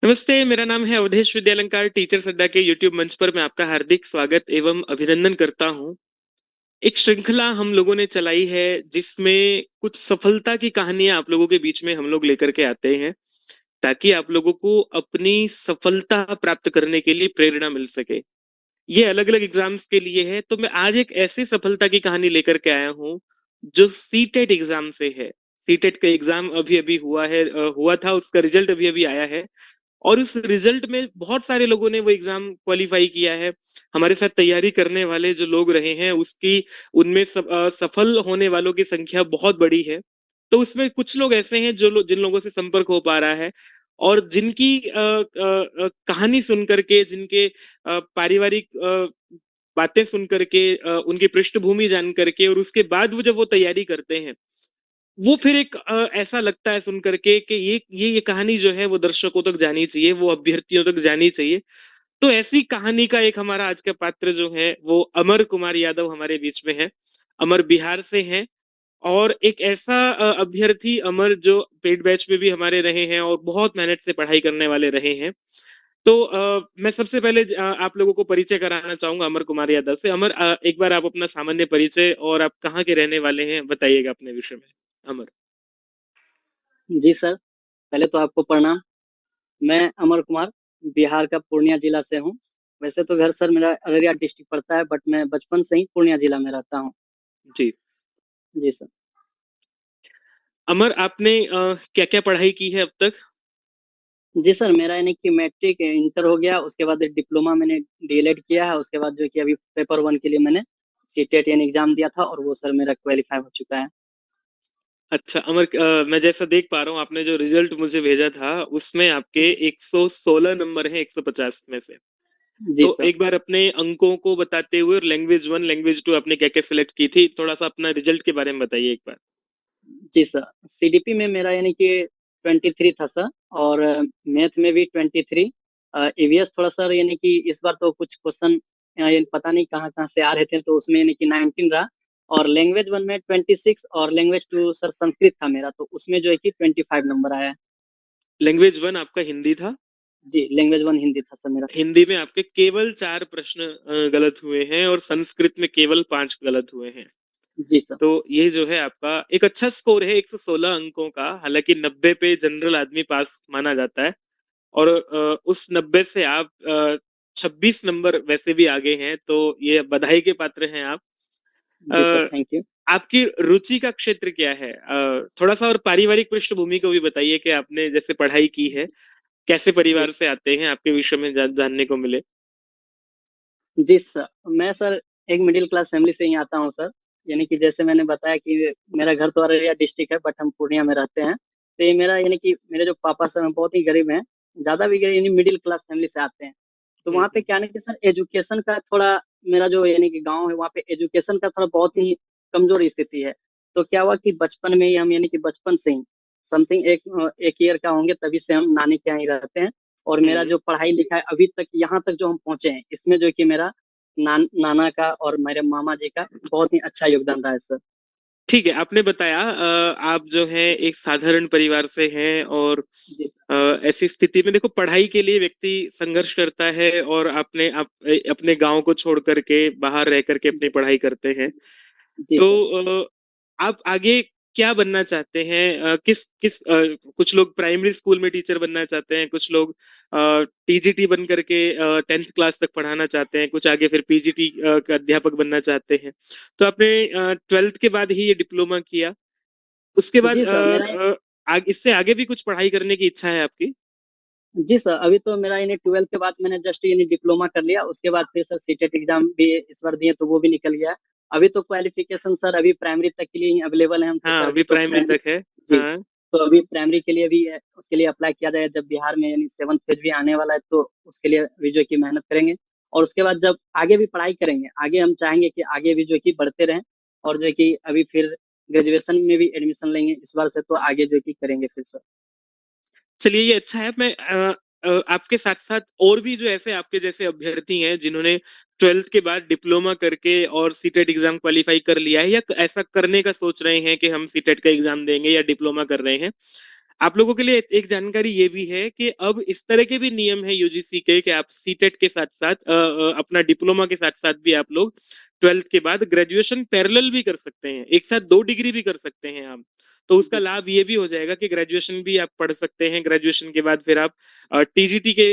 नमस्ते, मेरा नाम है अवधेश विद्यालंकार। टीचर्स अड्डा के यूट्यूब मंच पर मैं आपका हार्दिक स्वागत एवं अभिनंदन करता हूँ। एक श्रृंखला हम लोगों ने चलाई है जिसमें कुछ सफलता की कहानियां आप लोगों के बीच में हम लोग लेकर के आते हैं, ताकि आप लोगों को अपनी सफलता प्राप्त करने के लिए प्रेरणा मिल सके। ये अलग-अलग एग्जाम्स के लिए है, तो मैं आज एक ऐसी सफलता की कहानी लेकर के आया हूँ, जो सीटेट एग्जाम से है। सीटेट का एग्जाम अभी-अभी हुआ था, उसका रिजल्ट अभी-अभी आया है। और उस रिजल्ट में बहुत सारे लोगों ने वो एग्जाम क्वालिफाई किया है। हमारे साथ तैयारी करने वाले जो लोग रहे हैं उसकी उनमें सफल होने वालों की संख्या बहुत बड़ी है। तो उसमें कुछ लोग ऐसे हैं जिन लोगों से संपर्क हो पा रहा है और जिनकी कहानी सुन करके, जिनके पारिवारिक बातें सुन करके, उनकी पृष्ठभूमि जान करके और उसके बाद वो जब वो तैयारी करते हैं, वो फिर एक ऐसा लगता है सुन करके कि ये कहानी जो है वो दर्शकों तक जानी चाहिए, वो अभ्यर्थियों तक जानी चाहिए। तो ऐसी कहानी का एक हमारा आज का पात्र जो है वो अमर कुमार यादव हमारे बीच में है। अमर बिहार से हैं और एक ऐसा अभ्यर्थी अमर जो पेड बैच में भी हमारे रहे हैं और बहुत मेहनत से पढ़ाई करने वाले रहे हैं। तो मैं सबसे पहले आप लोगों को परिचय कराना चाहूँगा अमर कुमार यादव से। अमर, एक बार आप अपना सामान्य परिचय और आप कहाँ के रहने वाले हैं बताइएगा अपने विषय में। अमर। जी सर, पहले तो आपको प्रणाम। मैं अमर कुमार, बिहार का पूर्णिया जिला से हूँ। वैसे तो घर सर मेरा अररिया डिस्ट्रिक्ट पड़ता है, बट मैं बचपन से ही पूर्णिया जिला में रहता हूँ। जी। जी सर। अमर, आपने क्या-क्या पढ़ाई की है अब तक? जी सर, मेरा यानी कि मैट्रिक इंटर हो गया, उसके बाद डिप्लोमा मैंने डीएलएड किया है, उसके बाद जो है कि अभी पेपर वन के लिए मैंने सीटेट यानी एग्जाम दिया था और वो सर मेरा क्वालिफाई हो चुका है। अच्छा अमर, मैं जैसा देख पा रहा हूँ आपने जो रिजल्ट मुझे भेजा था उसमें आपके 116 नंबर हैं 150 में से। जी तो सर। एक बार अपने अंकों को बताते हुए और लैंग्वेज वन लैंग्वेज टू आपने क्या-क्या सिलेक्ट की थी, थोड़ा सा अपना रिजल्ट के बारे में बताइए एक बार। जी सर, सीडीपी में मेरा यानी कि 23 था सर, और मैथ में भी 23। ईवीएस थोड़ा सर यानी कि इस बार तो कुछ क्वेश्चन पता नहीं कहाँ कहाँ से आ रहे थे, तो उसमें यानी कि 19 रहा। और लैंग्वेज वन में 26, और लैंग्वेज टू सर संस्कृत था मेरा, तो उसमें जो है कि 25 नंबर आया है। लैंग्वेज वन आपका हिंदी था। जी, लैंग्वेज वन हिंदी था सर मेरा। हिंदी में आपके केवल 4 प्रश्न गलत हुए हैं और संस्कृत में केवल 5 गलत हुए हैं। जी सर। तो ये जो है आपका एक अच्छा स्कोर है 116 अंकों का। हालांकि 90 पे जनरल आदमी पास माना जाता है और उस 90 से आप 26 नंबर वैसे भी आगे हैं, तो ये बधाई के पात्र हैं आप। जी सर, अ, थैंक यू। आपकी रुचि का क्षेत्र क्या है? थोड़ा सा और पारिवारिक पृष्ठभूमि को भी बताइए कि आपने जैसे पढ़ाई की है, कैसे जी। परिवार से आते हैं, आपके विषय में जानने को मिले। जी सर, मैं सर एक मिडिल क्लास फैमिली से ही आता हूँ सर। यानी कि जैसे मैंने बताया कि मेरा घर तो अररिया डिस्ट्रिक्ट है, बट हम पूर्णिया में रहते हैं। तो ये मेरा यानी कि मेरे जो पापा सर हैं बहुत ही गरीब हैं, ज्यादा भी गरीब यानी मिडिल क्लास फैमिली से आते हैं। तो हम्म, वहाँ पे क्या है ना कि सर एजुकेशन का थोड़ा, मेरा जो यानी कि गाँव है वहाँ पे एजुकेशन का थोड़ा बहुत ही कमजोर स्थिति है। तो क्या हुआ कि बचपन में ही हम यानी कि बचपन से ही समथिंग एक ईयर का होंगे तभी से हम नानी के यहाँ ही रहते हैं। और मेरा हम्म। जो पढ़ाई लिखाई अभी तक यहाँ तक जो हम पहुंचे हैं, इसमें जो है कि मेरा नाना का और मेरे मामा जी का बहुत ही अच्छा योगदान रहा है सर। ठीक है, आपने बताया आप जो है एक साधारण परिवार से हैं और जी। अ, ऐसी स्थिति में देखो पढ़ाई के लिए व्यक्ति संघर्ष करता है और अपने गांव को छोड़ करके बाहर रह करके अपनी पढ़ाई करते हैं। जी तो सर। आप आगे क्या बनना चाहते हैं? किस किस कुछ लोग प्राइमरी स्कूल में टीचर बनना चाहते हैं, कुछ लोग टीजीटी बन करके 10th क्लास तक पढ़ाना चाहते हैं, कुछ आगे फिर पीजीटी का अध्यापक बनना चाहते हैं। तो आपने 12th के बाद ही ये डिप्लोमा किया। उसके बाद जी सर मेरा, इससे आगे भी कुछ पढ़ाई करने की इच्छा है आपकी? जी सर अभी तो मेरा यानी 12th के बाद मैंने जस्ट यानी डिप्लोमा कर लिया, उसके बाद फिर सर सीटेट एग्जाम भी इस बार दिए तो वो भी निकल गया। अभी तो क्वालिफिकेशन सर अभी प्राइमरी तक के लिए ही अवेलेबल है हमसे हाँ, सर, अभी अभी तो प्राइमरी प्राइमरी। तक है। जी। हाँ। तो अभी प्राइमरी के लिए भी उसके लिए अप्लाई किया जाए, जब बिहार में यानी 7th फेज भी आने वाला है तो उसके लिए अभी जो है कि मेहनत करेंगे। और उसके बाद जब आगे भी पढ़ाई करेंगे, आगे हम चाहेंगे कि आगे भी जो है कि बढ़ते रहें। और जो है कि अभी फिर ग्रेजुएशन में भी एडमिशन लेंगे इस बार से, तो आगे जो है कि करेंगे फिर सर। चलिए ये अच्छा है। मैं आपके साथ-साथ और भी जो ऐसे आपके जैसे अभ्यर्थी हैं जिन्होंने 12th के बाद डिप्लोमा करके और सीटेट एग्ज़ाम क्वालीफाई कर लिया है या ऐसा करने का सोच रहे हैं कि हम सीटेट का एग्ज़ाम देंगे या डिप्लोमा कर रहे हैं। आप लोगों के लिए एक जानकारी ये भी है कि अब इस तरह के भी नियम है यूजीसी के कि आप सीटेट के साथ साथ अपना डिप्लोमा के साथ साथ भी आप लोग 12th के बाद ग्रेजुएशन पैरेलल भी कर सकते हैं, एक साथ 2 डिग्री भी कर सकते हैं आप। तो उसका जी सर। लाभ ये भी हो जाएगा कि ग्रेजुएशन भी आप पढ़ सकते हैं, ग्रेजुएशन के बाद फिर आप टीजीटी के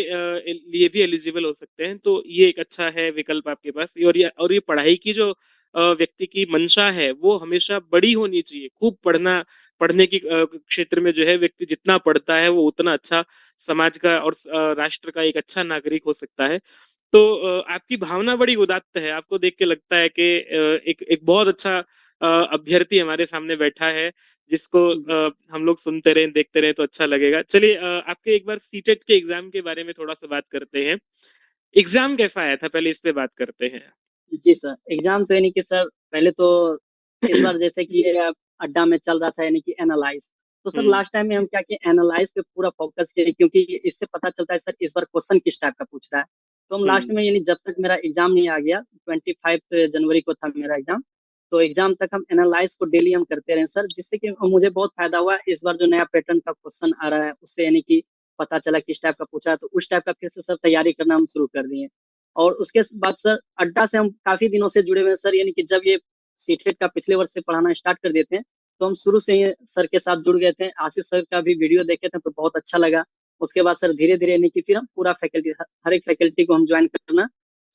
लिए भी एलिजिबल हो सकते हैं। तो ये एक अच्छा है विकल्प आपके पास। और ये पढ़ाई की जो व्यक्ति की मंशा है वो हमेशा बड़ी होनी चाहिए। खूब पढ़ने की क्षेत्र में जो है व्यक्ति जितना पढ़ता है वो उतना अच्छा समाज का और राष्ट्र का एक अच्छा नागरिक हो सकता है। तो आपकी भावना बड़ी उदात्त है। आपको देख के लगता है कि एक एक बहुत अच्छा अभ्यर्थी हमारे सामने बैठा है, जिसको जी हम लोग सुनते रहें, देखते रहें तो अच्छा लगेगा। चलिए आपके एक बार सीटेट के एग्जाम के बारे में थोड़ा सा बात करते हैं। एग्जाम कैसा आया था, पहले इस पे बात करते हैं। जी सर। एग्जाम तो यानी कि सर पहले तो इस बार जैसे कि ये अड्डा में चल रहा था यानी कि एनालाइज, तो सर हम्म। लास्ट टाइम में हम क्या किए, एनालाइज पे पूरा फोकस किए, क्योंकि इससे पता चलता है सर इस बार क्वेश्चन किस टाइप का पूछ रहा है। तो हम लास्ट हम्म। में यानी जब तक मेरा एग्जाम नहीं आ गया, 25 जनवरी को था मेरा एग्जाम, तो एग्जाम तक हम एनालाइज को डेली हम करते रहे सर, जिससे कि मुझे बहुत फायदा हुआ। इस बार जो नया पैटर्न का क्वेश्चन आ रहा है उससे यानी कि पता चला किस टाइप का पूछा है, तो उस टाइप का फिर से सर तैयारी करना हम शुरू कर दिए। और उसके बाद सर अड्डा से हम काफी दिनों से जुड़े हुए हैं सर, यानी कि जब ये सीटेट का पिछले वर्ष से पढ़ाना स्टार्ट कर देते हैं, तो हम शुरू से ही सर के साथ जुड़ गए थे। आशीष सर का भी वीडियो देखे थे तो बहुत अच्छा लगा। उसके बाद सर धीरे धीरे यानी कि फिर हम पूरा फैकल्टी, हर एक फैकल्टी को हम ज्वाइन करना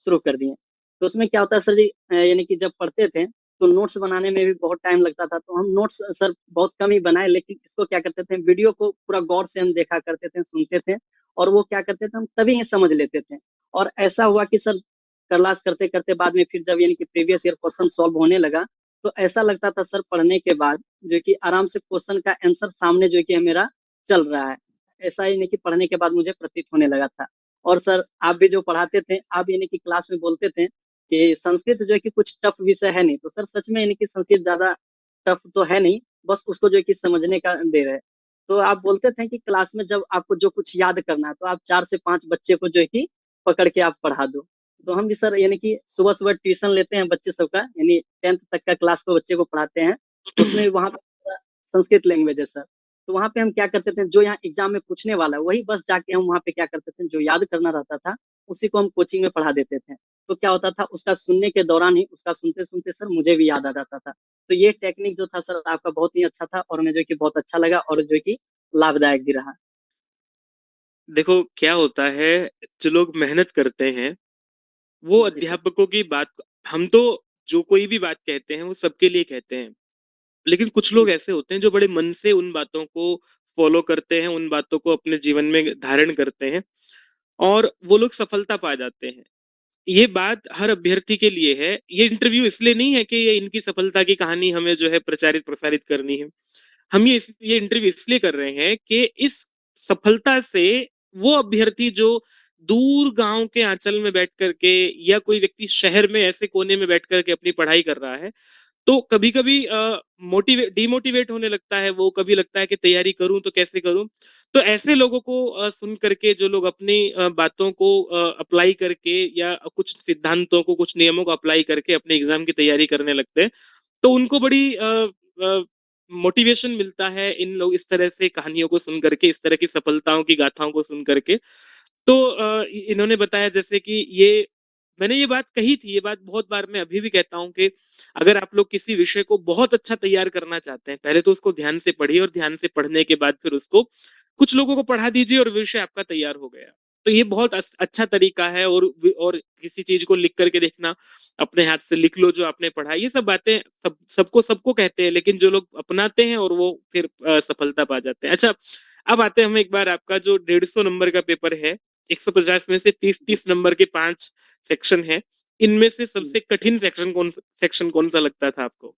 शुरू कर दिए। तो उसमें क्या होता है सर जी, यानी कि जब पढ़ते थे तो नोट्स बनाने में भी बहुत टाइम लगता था, तो हम नोट्स सर बहुत कम ही बनाए, लेकिन इसको क्या करते थे, वीडियो को पूरा गौर से हम देखा करते थे, सुनते थे, और वो क्या करते थे हम तभी ही समझ लेते थे। और ऐसा हुआ कि सर क्लास करते करते बाद में फिर जब यानी कि प्रीवियस ईयर क्वेश्चन सॉल्व होने लगा, तो ऐसा लगता था सर पढ़ने के बाद जो कि आराम से क्वेश्चन का आंसर सामने जो कि मेरा चल रहा है। ऐसा ही नहीं कि पढ़ने के बाद मुझे प्रतीत होने लगा था। और सर आप भी जो पढ़ाते थे, आप यानी कि क्लास में बोलते थे कि संस्कृत जो है कि कुछ टफ विषय है नहीं, तो सर सच में यानी कि संस्कृत ज्यादा टफ तो है नहीं, बस उसको जो है कि समझने का दे रहे। तो आप बोलते थे कि क्लास में जब आपको जो कुछ याद करना है तो आप 4 से 5 बच्चे को जो है कि पकड़ के आप पढ़ा दो। तो हम भी सर यानी कि सुबह सुबह ट्यूशन लेते हैं बच्चे सबका, यानी 10th तक का क्लास को बच्चे को पढ़ाते हैं। उसमें वहाँ पे संस्कृत लैंग्वेज है सर। तो वहाँ पे हम क्या करते थे, जो यहाँ एग्जाम में पूछने वाला है वही बस जाके हम वहाँ पे क्या करते थे, जो याद करना रहता था उसी को हम कोचिंग में पढ़ा देते थे। तो क्या होता था, उसका सुनने के दौरान ही उसका सुनते सुनते सर मुझे भी याद आ जाता था। तो ये टेक्निक जो था सर आपका बहुत ही अच्छा था, और मुझे जो कि बहुत अच्छा लगा, और जो कि लाभदायक भी रहा। देखो क्या होता है, जो लोग मेहनत करते हैं वो जी सर। अध्यापकों की बात, हम तो जो कोई भी बात कहते हैं वो सबके लिए कहते हैं, लेकिन कुछ लोग ऐसे होते हैं जो बड़े मन से उन बातों को फॉलो करते हैं, उन बातों को अपने जीवन में धारण करते हैं, और वो लोग सफलता पा जाते हैं। ये बात हर अभ्यर्थी के लिए है। ये इंटरव्यू इसलिए नहीं है कि ये इनकी सफलता की कहानी हमें जो है प्रचारित प्रसारित करनी है। हम ये इंटरव्यू इसलिए कर रहे हैं कि इस सफलता से वो अभ्यर्थी जो दूर गांव के आंचल में बैठ करके, या कोई व्यक्ति शहर में ऐसे कोने में बैठ करके अपनी पढ़ाई कर रहा है, तो कभी कभी मोटिवेट डिमोटिवेट होने लगता है। वो कभी लगता है कि तैयारी करूं तो कैसे करूं। तो ऐसे लोगों को सुन करके जो लोग अपनी बातों को अप्लाई करके, या कुछ सिद्धांतों को, कुछ नियमों को अप्लाई करके अपने एग्जाम की तैयारी करने लगते हैं, तो उनको बड़ी मोटिवेशन मिलता है इन लोग इस तरह से कहानियों को सुन करके, इस तरह की सफलताओं की गाथाओं को सुन करके। तो इन्होंने बताया जैसे कि ये, मैंने ये बात कही थी, ये बात बहुत बार मैं अभी भी कहता हूँ कि अगर आप लोग किसी विषय को बहुत अच्छा तैयार करना चाहते हैं, पहले तो उसको ध्यान से पढ़िए, और ध्यान से पढ़ने के बाद फिर उसको कुछ लोगों को पढ़ा दीजिए और विषय आपका तैयार हो गया। तो ये बहुत अच्छा तरीका है। और किसी चीज को लिख करके देखना, अपने हाथ से लिख लो जो आपने पढ़ा, ये सब बातें सबको सबको कहते हैं, लेकिन जो लोग अपनाते हैं और वो फिर सफलता पा जाते हैं। अच्छा, अब आते हैं हम एक बार, आपका जो 150 नंबर का पेपर है, 150 में से 30-30 नंबर के 5 सेक्शन है, इनमें से सबसे कठिन सेक्शन कौन सा लगता था आपको।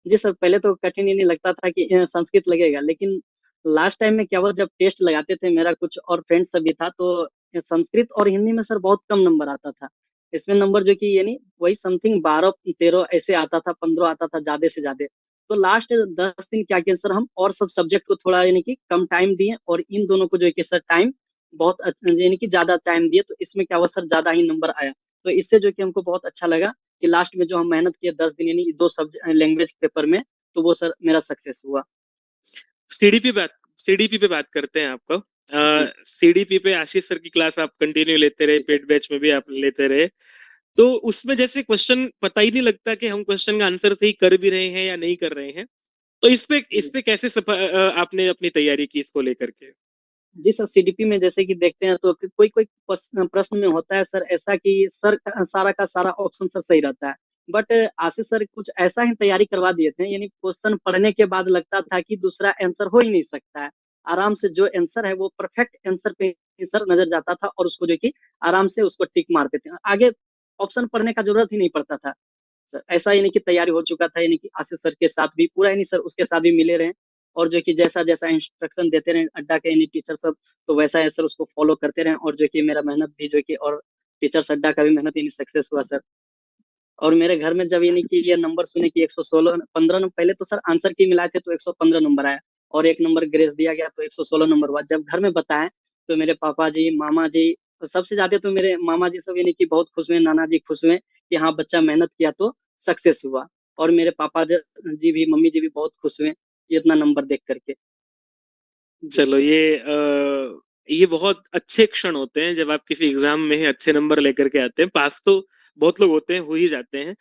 जी सर, पहले तो कठिन ही नहीं लगता था कि संस्कृत लगेगा, लेकिन लास्ट टाइम में क्या हुआ, जब टेस्ट लगाते थे, मेरा कुछ और फ्रेंड सब भी था, तो संस्कृत और हिंदी में सर बहुत कम नंबर आता था। इसमें नंबर जो कि यानी वही समथिंग 12 13 ऐसे आता था, 15 आता था ज्यादा से ज्यादा। तो लास्ट 10 दिन क्या किया सर, हम और सब सब्जेक्ट को थोड़ा यानी कि कम टाइम दिए, और इन दोनों को जो है कि सर टाइम बहुत यानी कि ज्यादा टाइम दिए, तो इसमें क्या हुआ सर, ज्यादा ही नंबर आया। तो इससे जो कि हमको बहुत अच्छा लगा कि लास्ट में जो हम मेहनत किए 10 दिन यानी दो सब लैंग्वेज पेपर में, तो वो सर मेरा सक्सेस हुआ। सीडीपी बात सीडीपी पे बात करते हैं आपको। जी, सीडीपी पे आशीष सर की क्लास आप कंटिन्यू लेते रहे, जी सर। पेड बैच में भी आप लेते रहे। तो उसमें जैसे क्वेश्चन पता ही नहीं लगता कि हम क्वेश्चन का आंसर सही कर भी रहे हैं या नहीं कर रहे हैं। तो इस जी। पे कैसे आपने अपनी तैयारी की इसको लेकर के? जी सर, सीडीपी में जैसे कि देखते हैं तो कोई-कोई प्रश्न में होता है सर ऐसा कि सर सारा का सारा ऑप्शन सर सही रहता है। बट आशीष सर कुछ ऐसा ही तैयारी करवा दिए थे, यानी क्वेश्चन पढ़ने के बाद लगता था कि दूसरा आंसर हो ही नहीं सकता है। आराम से जो आंसर है वो परफेक्ट आंसर पे ही सर नज़र जाता था और उसको जो है कि आराम से उसको टिक मारते थे। आगे ऑप्शन पढ़ने का ज़रूरत ही नहीं पड़ता था। सर ऐसा यानी कि तैयारी हो चुका था, यानी कि आशीष सर के साथ भी पूरा यानी सर उसके साथ भी मिले रहे और जो कि जैसा-जैसा इंस्ट्रक्शन देते रहे अड्डा के यानी टीचर सब, तो वैसा ही सर उसको फॉलो करते रहे और जो कि मेरा मेहनत भी जो कि और टीचर्स अड्डा का भी मेहनत यानी सक्सेस हुआ सर। और मेरे घर में जब यानी कि ये नंबर सुने कि 116 15 नंबर, पहले तो सर आंसर की मिलाए थे तो 115 नंबर आया और 1 नंबर ग्रेस दिया गया तो 116 नंबर हुआ। जब घर में बताएँ तो मेरे पापा जी, मामा जी, तो सबसे ज़्यादा तो मेरे मामा जी सब यानी कि बहुत खुश हुए, नाना जी खुश हुए कि हाँ, बच्चा मेहनत किया तो सक्सेस हुआ। और मेरे पापा जी भी, मम्मी जी भी बहुत खुश हुए ये इतना नंबर देख कर के। जी, चलो ये बहुत अच्छे क्षण होते हैं जब आप किसी एग्जाम में अच्छे नंबर लेकर के आते हैं। पास तो बहुत लोग होते हैं, हो ही जाते हैं।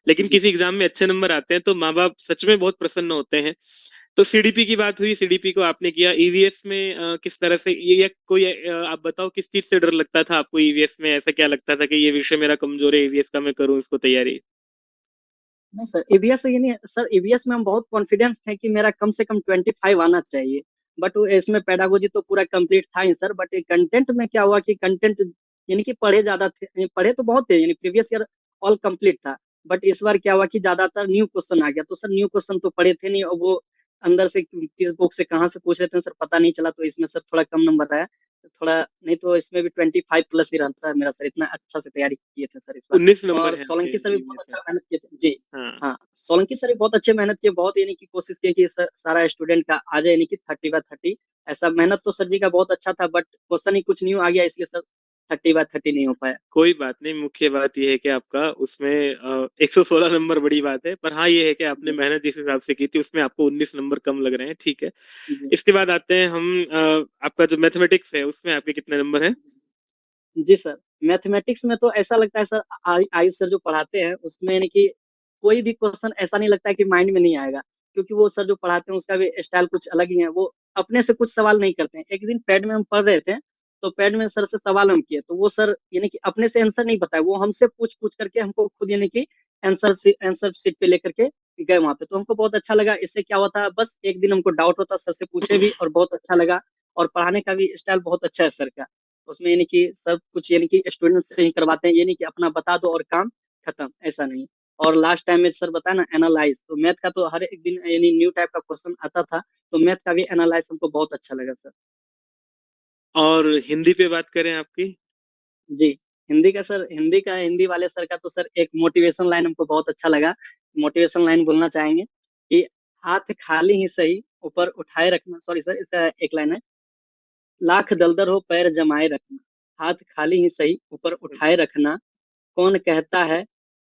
लेकिन जी किसी सर। एग्जाम में अच्छे नंबर आते हैं तो माँ-बाप सच में बहुत प्रसन्न होते हैं। तो सीडीपी की बात हुई, सीडीपी को आपने किया। ईवीएस में किस तरह से ये या कोई आप बताओ किस चीज़ से डर लगता था आपको ईवीएस में? ऐसा क्या लगता था कि ये विषय मेरा कमज़ोर है, ईवीएस का मैं करूँ इसको तैयारी? नहीं सर, ईवीएस से ये नहीं, सर ईवीएस में हम बहुत कॉन्फिडेंस थे कि मेरा कम से कम 25 आना चाहिए। बट वो इसमें पेडागोजी तो पूरा कंप्लीट था ही सर, बट कंटेंट में क्या हुआ कि कंटेंट यानी कि पढ़े ज़्यादा थे, पढ़े तो बहुत थे, यानी प्रीवियस ईयर ऑल कंप्लीट था। बट इस बार क्या हुआ कि ज़्यादातर न्यू क्वेश्चन आ गया, तो सर न्यू क्वेश्चन तो पढ़े थे नहीं और वो अंदर से किस बुक से कहाँ से पूछ रहे थे सर पता नहीं चला, तो इसमें सर थोड़ा कम नंबर आया। तो थोड़ा नहीं तो इसमें भी 25 प्लस ही रहता है मेरा सर, इतना अच्छा से तैयारी किए थे सर इस बार। 19 नंबर और हैं आपके सोलंकी सर भी बहुत ईवीएस में। अच्छा मेहनत किए थे। जी। हाँ। हाँ, सोलंकी सर भी बहुत अच्छे मेहनत किए, बहुत यानी कि कोशिश की कि सारा स्टूडेंट का आ जाए यानी कि 30/30। ऐसा मेहनत तो सर जी का बहुत अच्छा था, बट क्वेश्चन ही कुछ न्यू आ गया इसलिए सर 30/30 नहीं हो पाया। कोई बात नहीं, मुख्य बात ये है कि आपका उसमें 116 नंबर बड़ी बात है। पर हाँ, ये है कि आपने जी, मेहनत जिस हिसाब से की थी उसमें आपको 19 नंबर कम लग रहे हैं, ठीक है। जी, इसके बाद आते हैं हम आपका जो मैथमेटिक्स है उसमें आपके कितने नंबर हैं? जी सर। मैथमेटिक्स में तो ऐसा लगता है सर, आयुष सर जो पढ़ाते हैं उसमें यानी कि कोई भी क्वेश्चन ऐसा नहीं लगता है कि माइंड में नहीं आएगा, क्योंकि वो सर जो पढ़ाते हैं उसका भी स्टाइल कुछ अलग ही है। वो अपने से कुछ सवाल नहीं करते हैं। एक दिन पैड में हम पढ़ रहे थे, तो पैड में सर से सवाल हम किए, तो वो सर यानी कि अपने से आंसर नहीं बताए, वो हमसे पूछ-पूछ करके हमको खुद यानी कि आंसर शीट पे लेकर के गए वहाँ पे। तो हमको बहुत अच्छा लगा। इससे क्या हुआ था, बस एक दिन हमको डाउट होता, सर से पूछे भी और बहुत अच्छा लगा और पढ़ाने का भी स्टाइल बहुत अच्छा है सर का। उसमें यानी कि सब कुछ यानी कि स्टूडेंट से ही करवाते हैं, ये नहीं कि अपना बता दो और काम खत्म, ऐसा नहीं। और लास्ट टाइम में सर बताया ना एनालाइज, तो मैथ का तो हर एक दिन यानी न्यू टाइप का क्वेश्चन आता था, तो मैथ का भी एनालाइज हमको बहुत अच्छा लगा सर। और हिंदी पे बात करें आपकी? जी, हिंदी वाले सर का तो सर एक मोटिवेशन लाइन हमको बहुत अच्छा लगा। मोटिवेशन लाइन बोलना चाहेंगे कि हाथ खाली ही सही ऊपर उठाए रखना, सॉरी सर इसका एक लाइन है, लाख दलदल हो पैर जमाए रखना, हाथ खाली ही सही ऊपर उठाए रखना, कौन कहता है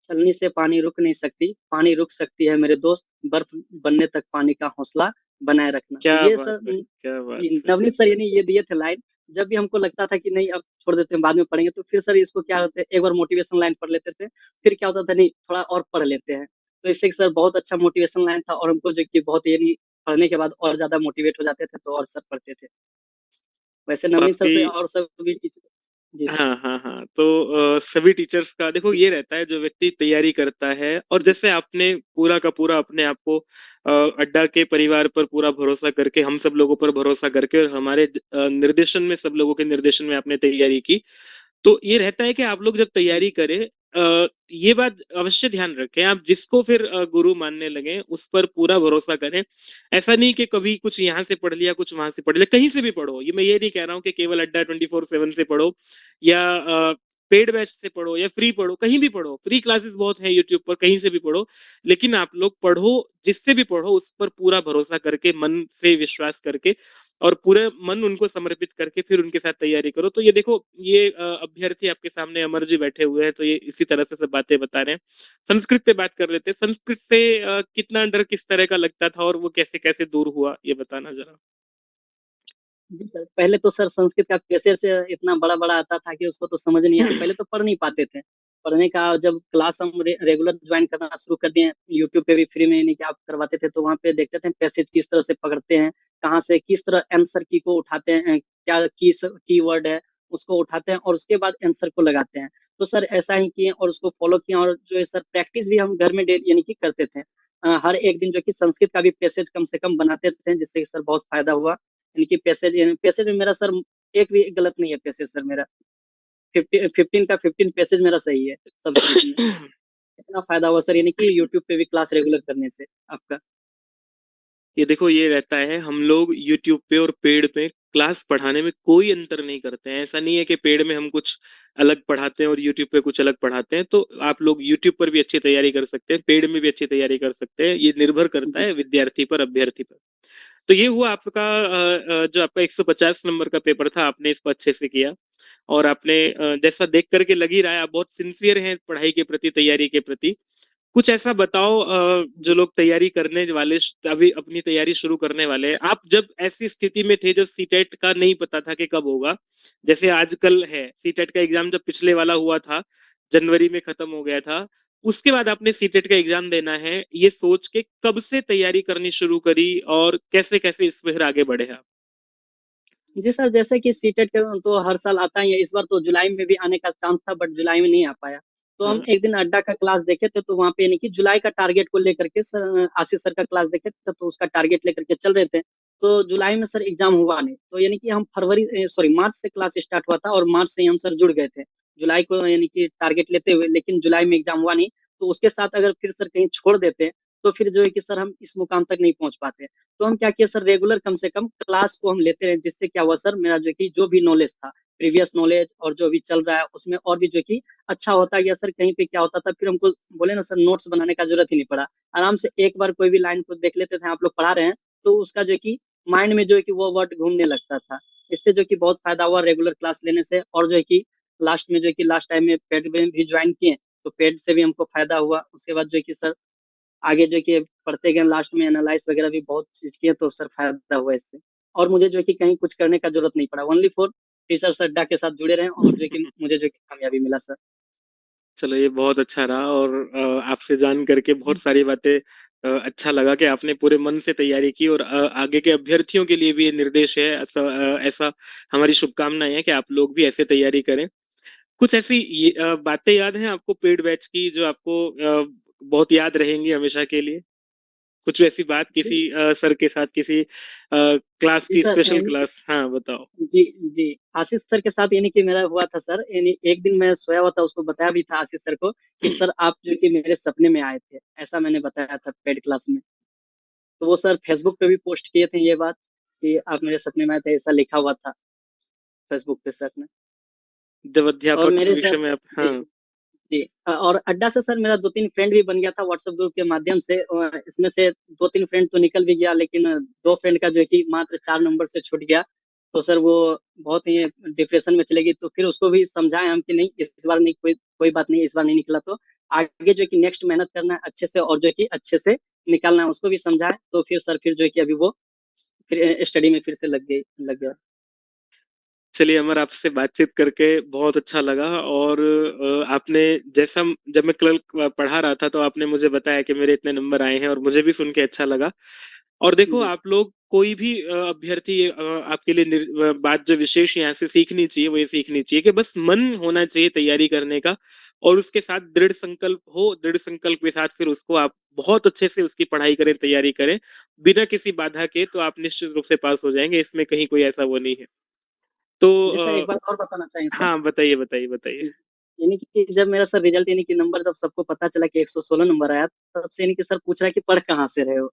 छलनी से पानी रुक नहीं सकती, पानी रुक सकती है मेरे दोस्त, बर्फ बनने तक पानी का हौसला बनाए रखना। तो क्या ये बात सर है! क्या बात ये है! नवनीत सर यानी ये दिए थे लाइन। जब भी हमको लगता था कि नहीं अब छोड़ देते हैं बाद में पढ़ेंगे, तो फिर सर इसको क्या होता है एक बार मोटिवेशन लाइन पढ़ लेते थे, फिर क्या होता था नहीं थोड़ा और पढ़ लेते हैं। तो इससे सर बहुत अच्छा मोटिवेशन लाइन था और हमको जो कि बहुत यानी पढ़ने के बाद और ज्यादा मोटिवेट हो जाते थे तो और सर पढ़ते थे। वैसे और नवनीत सर आपकी से और सब भी टीचर। जी सर। हाँ, हाँ, हाँ। तो सभी टीचर्स का देखो ये रहता है जो व्यक्ति तैयारी करता है और जी जैसे आपने पूरा का पूरा अपने आप को अड्डा के परिवार पर पूरा भरोसा करके हम सब लोगों पर भरोसा करके और हमारे निर्देशन में सब लोगों के निर्देशन में आपने तैयारी की। तो ये रहता है कि आप लोग जब तैयारी जी करें ये बात अवश्य ध्यान रखें आप जिसको फिर गुरु मानने लगे उस पर पूरा भरोसा करें। ऐसा नहीं कि कभी कुछ यहाँ से पढ़ लिया कुछ वहां से पढ़ लिया, कहीं से भी पढ़ो। ये मैं ये नहीं कह रहा हूँ कि केवल अड्डा 24/7 से पढ़ो या पेड बैच से पढ़ो या फ्री पढ़ो, कहीं भी पढ़ो। फ्री क्लासेस बहुत हैं यूट्यूब पर, कहीं से भी पढ़ो। लेकिन आप लोग पढ़ो, जिससे भी पढ़ो उस पर पूरा भरोसा करके, मन से विश्वास करके और पूरे मन उनको समर्पित करके फिर उनके साथ तैयारी करो। तो ये देखो ये अभ्यर्थी आपके सामने अमर जी बैठे हुए हैं तो ये इसी तरह से सब बातें बता रहे हैं। संस्कृत पे बात कर लेते हैं। संस्कृत से कितना डर किस तरह का लगता था और वो कैसे कैसे दूर हुआ ये बताना जरा। जी सर, पहले तो सर संस्कृत का पैसेज से इतना बड़ा-बड़ा आता था कि उसको तो समझ नहीं पहले तो पढ़ नहीं पाते थे। पढ़ने का जब क्लास हम रेगुलर ज्वाइन करना शुरू कर दिए, यूट्यूब पे भी फ्री में यानी कि आप करवाते थे, तो वहाँ पे देखते थे पैसेज किस तरह से पकड़ते हैं, कहाँ से किस तरह आंसर की को उठाते हैं, क्या कीवर्ड है, उसको उठाते हैं और उसके बाद आंसर को लगाते हैं। तो सर ऐसा ही किए और उसको फॉलो किए और जो है सर प्रैक्टिस भी हम घर में डेली यानी कि करते थे। हर एक दिन जो कि संस्कृत का भी पैसेज कम से कम बनाते थे, जिससे कि सर बहुत फायदा हुआ। इनकी पैसेज पैसेज में मेरा सर एक भी गलत नहीं है पैसेज सर मेरा। 15 का 15 पैसेज मेरा सही है संस्कृत में। इतना फायदा हुआ सर यानी कि यूट्यूब पे भी क्लास रेगुलर करने से आपका। ये देखो, ये रहता है, हम लोग यूट्यूब पे और पेड पे क्लास पढ़ाने में कोई अंतर नहीं करते हैं। ऐसा नहीं है कि पेड में हम कुछ अलग पढ़ाते हैं और यूट्यूब पे कुछ अलग पढ़ाते हैं। तो आप लोग यूट्यूब पर भी अच्छी तैयारी कर सकते हैं, पेड में भी अच्छी तैयारी कर सकते हैं। ये निर्भर करता जी है विद्यार्थी पर, अभ्यर्थी पर। तो ये हुआ आपका जो आपका 150 नंबर का पेपर था, आपने इसको अच्छे से किया। और आपने जैसा देख करके लग ही रहा है, आप बहुत सिंसियर हैं पढ़ाई के प्रति, तैयारी के प्रति। कुछ ऐसा बताओ, जो जी लोग तैयारी करने वाले, अभी अपनी तैयारी शुरू करने वाले हैं, आप जब ऐसी स्थिति में थे जब सीटेट का नहीं पता था कि कब होगा, जैसे आजकल है, सीटेट का एग्जाम जब पिछले वाला हुआ था, जनवरी में खत्म हो गया था, उसके बाद आपने सीटेट का एग्जाम देना है, ये सोच के कब से तैयारी करनी शुरू करी और कैसे कैसे इस पर आगे बढ़े आप? जी सर, जैसे कि सीटेट का तो हर साल आता ही है, इस बार तो जुलाई में भी आने का चांस था बट जुलाई में नहीं आ पाया। तो हम हाँ। एक दिन अड्डा का क्लास देखे थे, तो वहाँ पे यानी कि जुलाई का टारगेट को लेकर के सर आशीष सर का क्लास देखे थे, तो उसका टारगेट लेकर के चल रहे थे। तो जुलाई में सर एग्जाम हुआ नहीं, तो यानी कि हम फरवरी सॉरी मार्च से क्लास स्टार्ट हुआ था और मार्च से ही हम सर जुड़ गए थे जुलाई को यानी कि टारगेट लेते हुए, लेकिन जुलाई में एग्जाम हुआ नहीं। तो उसके साथ अगर फिर सर कहीं छोड़ देते तो फिर जो है कि सर हम इस मुकाम तक नहीं पहुंच पाते। तो हम क्या किए सर, रेगुलर कम से कम क्लास को हम लेते रहे, जिससे क्या हुआ सर, मेरा जो कि जो भी नॉलेज था, प्रीवियस नॉलेज और जो भी चल रहा है उसमें और भी जो कि अच्छा होता गया सर। कहीं पे क्या होता था फिर हमको बोले ना सर, नोट्स बनाने का जरूरत ही नहीं पड़ा। आराम से एक बार कोई भी लाइन को देख लेते थे, आप लोग पढ़ा रहे हैं तो उसका जो कि माइंड में जो है कि वो वर्ड घूमने लगता था। इससे जो कि बहुत फायदा हुआ रेगुलर क्लास लेने से। और जो है कि लास्ट में जो है कि लास्ट टाइम में पेड में भी ज्वाइन किए, तो पेड से भी हमको फायदा हुआ। उसके बाद जो है कि सर आगे जो कि पढ़ते गए, लास्ट में एनालाइज वगैरह भी बहुत चीज किए, तो सर फायदा हुआ इससे। और मुझे जो कि कहीं कुछ करने का जरूरत नहीं पड़ा, ओनली फॉर टीचर अड्डा के साथ जुड़े रहे और जो कि मुझे जो कि कामयाबी मिला सर। चलो, ये बहुत अच्छा रहा। और आपसे जान करके बहुत सारी बातें अच्छा लगा कि आपने पूरे मन से तैयारी की। और आगे के अभ्यर्थियों के लिए भी ये निर्देश है, ऐसा हमारी शुभकामनाएं है कि आप लोग भी ऐसे तैयारी करें। कुछ ऐसी बातें याद हैं आपको पेड बैच की, जो आपको बहुत याद रहेंगी हमेशा के लिए? कुछ ऐसी बात जी किसी सर के साथ, किसी क्लास जी की, सर स्पेशल क्लास, हाँ बताओ। जी जी आशीष सर के साथ यानी कि मेरा हुआ था सर। यानी एक दिन मैं सोया हुआ था, उसको बताया भी था आशीष सर को कि सर आप जो कि मेरे सपने में आए थे, ऐसा मैंने बताया था पेड क्लास में। तो वो सर फेसबुक पे भी पोस्ट किए थे ये बात कि आप मेरे सपने में आए थे, ऐसा लिखा हुआ था फेसबुक पे सर ने। जब और अध्यापक के मेरे सर विषय में आप, जी हाँ। जी और अड्डा से सर मेरा दो तीन फ्रेंड भी बन गया था व्हाट्सएप ग्रुप के माध्यम से। इसमें से दो तीन फ्रेंड तो निकल भी गया, लेकिन दो फ्रेंड का जो है कि मात्र 4 नंबर से छूट गया। तो सर वो बहुत ही डिप्रेशन में चले गई। तो फिर उसको भी समझाए हम कि नहीं, इस बार नहीं, कोई कोई बात नहीं, इस बार नहीं निकला तो आगे जो है कि नेक्स्ट मेहनत करना है अच्छे से और जो है कि अच्छे से निकालना है, उसको भी समझाए। तो फिर सर फिर जो है कि अभी वो फिर स्टडी में फिर से लग गया। चलिए अमर, आपसे बातचीत करके बहुत अच्छा लगा। और आपने, जैसा जब मैं कल पढ़ा रहा था तो आपने मुझे बताया कि मेरे इतने नंबर आए हैं, और मुझे भी सुन के अच्छा लगा। और देखो, जी आप लोग कोई भी अभ्यर्थी, आपके लिए बात जो विशेष यहाँ से सीखनी चाहिए वो ये सीखनी चाहिए कि बस मन होना चाहिए तैयारी करने का, और उसके साथ दृढ़ संकल्प हो। दृढ़ संकल्प के साथ फिर उसको आप बहुत अच्छे से उसकी पढ़ाई करें, तैयारी करें, बिना किसी बाधा के, तो आप निश्चित रूप से पास हो जाएंगे। इसमें कहीं कोई ऐसा वो नहीं है। तो जी सर, एक बात और बताना चाहिए सर। हाँ, बताइए बताइए बताइए। यानी कि जब मेरा सर रिजल्ट यानी कि नंबर जब सबको पता चला कि 116 नंबर आया, तब से यानी कि सर पूछ रहा है कि पढ़ कहाँ से रहे हो।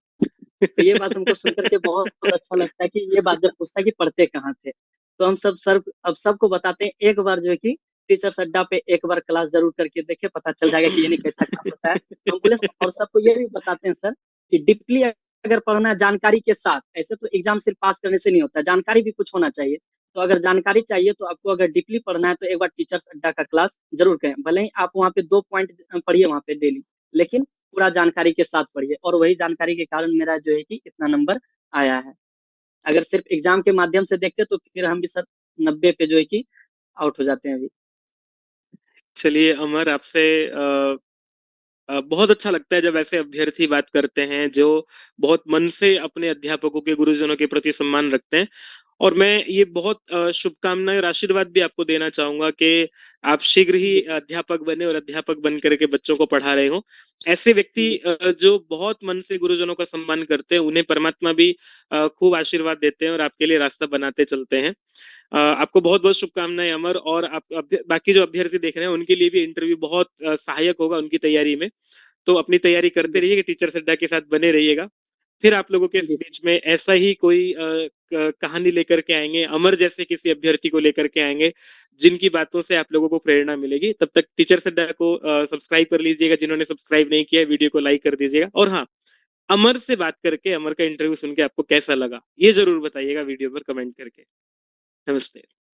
तो ये बात हमको सुन करके बहुत अच्छा लगता है कि ये बात जब पूछता है कि पढ़ते कहाँ थे, तो हम सब सर अब सबको बताते हैं एक बार जो है कि टीचर्स अड्डा पे एक बार क्लास जरूर करके देखे, पता चल जाएगा कि यानी कैसा क्लास होता है। हम पुलिस और सबको ये भी बताते हैं सर कि डीपली अगर पढ़ना है जानकारी के साथ, ऐसे तो एग्जाम सिर्फ पास करने से नहीं होता, जानकारी भी कुछ होना चाहिए। तो अगर जानकारी चाहिए तो आपको अगर डीपली पढ़ना है तो एक बार टीचर्स अड्डा का क्लास जरूर करें। भले ही आप वहाँ पे 2 पॉइंट पढ़िए वहाँ पे डेली, लेकिन पूरा जानकारी के साथ पढ़िए। और वही जानकारी के कारण मेरा जो है कि इतना नंबर आया है। अगर सिर्फ एग्जाम के माध्यम से देखते तो फिर हम भी सर 90 पे जो है कि आउट हो जाते हैं अभी। चलिए अमर, आपसे बहुत अच्छा लगता है जब ऐसे अभ्यर्थी बात करते हैं जो बहुत मन से अपने अध्यापकों के, गुरुजनों के प्रति सम्मान रखते हैं। और मैं ये बहुत शुभकामनाएं और आशीर्वाद भी आपको देना चाहूंगा कि आप शीघ्र ही जी अध्यापक बने और अध्यापक बन करके बच्चों को पढ़ा रहे हो। ऐसे व्यक्ति जी जो बहुत मन से गुरुजनों का सम्मान करते हैं, उन्हें परमात्मा भी खूब आशीर्वाद देते हैं और आपके लिए रास्ता बनाते चलते हैं। आपको बहुत बहुत शुभकामनाएं अमर। और आप बाकी जो अभ्यर्थी देख रहे हैं उनके लिए भी इंटरव्यू बहुत सहायक होगा उनकी तैयारी में। तो अपनी तैयारी करते जी सर। रहिए, टीचर अड्डा के साथ बने रहिएगा। फिर आप लोगों के जी बीच में ऐसा ही कोई कहानी लेकर के आएंगे, अमर जैसे किसी अभ्यर्थी को लेकर के आएंगे जिनकी बातों से आप लोगों को प्रेरणा मिलेगी। तब तक टीचर अड्डा को सब्सक्राइब कर लीजिएगा, जिन्होंने सब्सक्राइब नहीं किया वीडियो को लाइक कर दीजिएगा। और हाँ, अमर से बात करके, अमर का इंटरव्यू सुन के आपको कैसा लगा ये जरूर बताइएगा वीडियो पर कमेंट करके। नमस्ते।